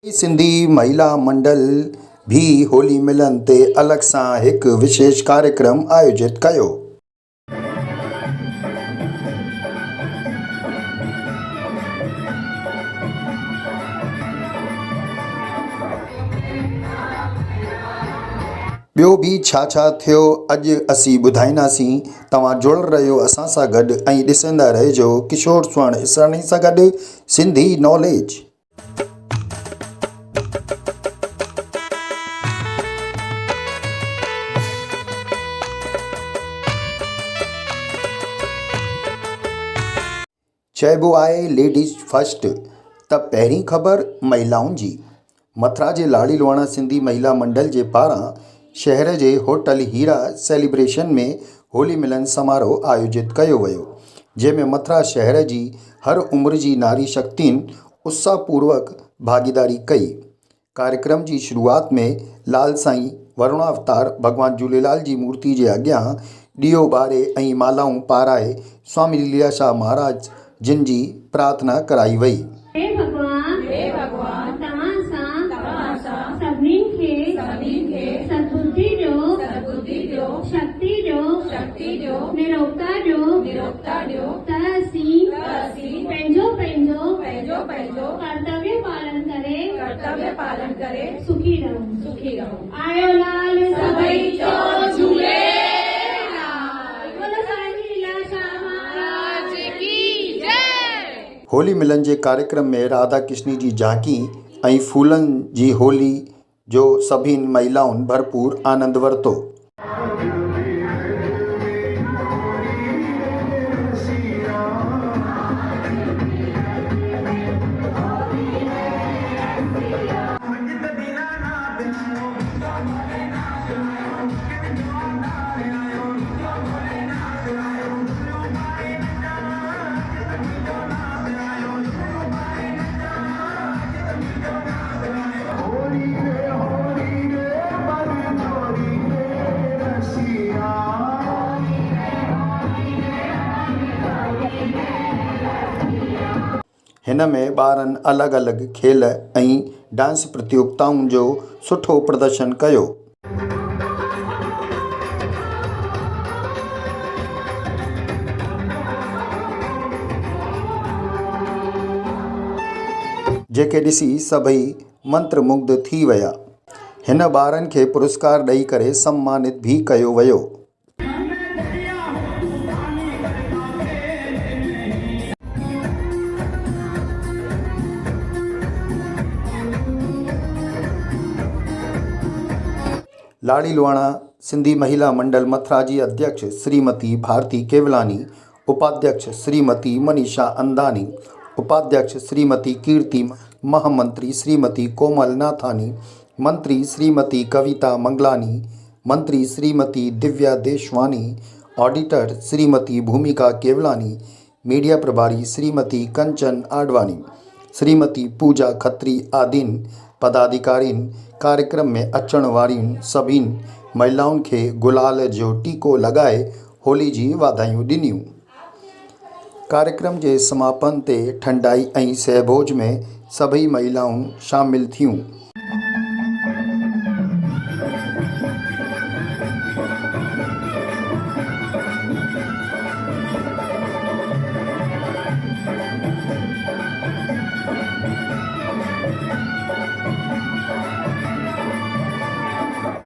सिंधी महिला मंडल भी होली मिलन ते अलॻ सां हिकु विशेष कार्यक्रम आयोजित कयो। ॿियो बि छा थियो अॼु असीं ॿुधाईंदासीं। तव्हां जुड़ल रहियो असां सां गॾु ऐं ॾिसंदा रहिजो किशोर स्वर्ण इसरानी सां गॾु सिंधी नॉलेज। चइबो आहे लेडीज़ फर्स्ट त पहिरीं ख़बर महिलाउनि जी। मथुरा जे लाड़ी लुवाणा सिंधी महिला मंडल जे पारां शहर जे होटल हीरा सेलिब्रेशन में होली मिलन समारोह आयोजित कयो वियो, जंहिंमें मथुरा शहर जी हर उमिरि जी नारी शक्तियुनि उत्साहपूर्वक भागीदारी कई। कार्यक्रम जी शुरूआत में लाल साईं वरुणावतार भॻवान झूलेलाल जी मूर्ति जे अॻियां ॾीओ ॿारे ऐं मालाऊं पाराए स्वामी लीलाशाह महाराज जिन जी प्रार्थना कराई वई। हे भगवान तव्हां सां सभिनीनि खे सद्बुद्धि ॾियो, शक्ति ॾियो, निरोगता ॾियो त असीं पंहिंजो कर्तव्य पालन करे सुखी रहूं। आयो लाल सभई चो झूलेलाल। बोलो साईं लीलाशाह महाराज की जय। होली मिलन जे कार्यक्रम में राधा कृष्ण जी झांकी ऐं फूलनि जी होली जो सभिनी महिलाउनि भरपूर आनंद वरितो। हिन में ॿारनि अलॻि अलॻि खेल ऐं डांस प्रतियोगिताउनि जो सुठो प्रदर्शन कयो। जेके ॾिसी सभई मंत्रमुग्ध थी विया। हिन ॿारनि खे पुरस्कार ॾेई करे सम्मानित भी कयो वियो। लाड़ी लुवाणा सिंधी महिला मंडल मथुरा जी अध्यक्ष श्रीमती भारती केवलानी, उपाध्यक्ष श्रीमती मनीषा अंधानी, उपाध्यक्ष श्रीमती कीर्ति, महामंत्री श्रीमती कोमल नाथानी, मंत्री श्रीमती कविता मंगलानी, मंत्री श्रीमती दिव्या देशवानी, ऑडिटर श्रीमती भूमिका केवलानी, मीडिया प्रभारी श्रीमती कंचन आडवाणी, श्रीमती पूजा खत्री आदिन पदाधिकारीन कार्यक्रम में अचण वारियुनि सभिनी महिलाउनि खे गुलाल जो टीको लॻाए होली जी वाधायूं ॾिनियूं। कार्यक्रम जे समापन ते ठंडाई ऐं सहभोज में सभई महिलाऊं शामिल थियूं।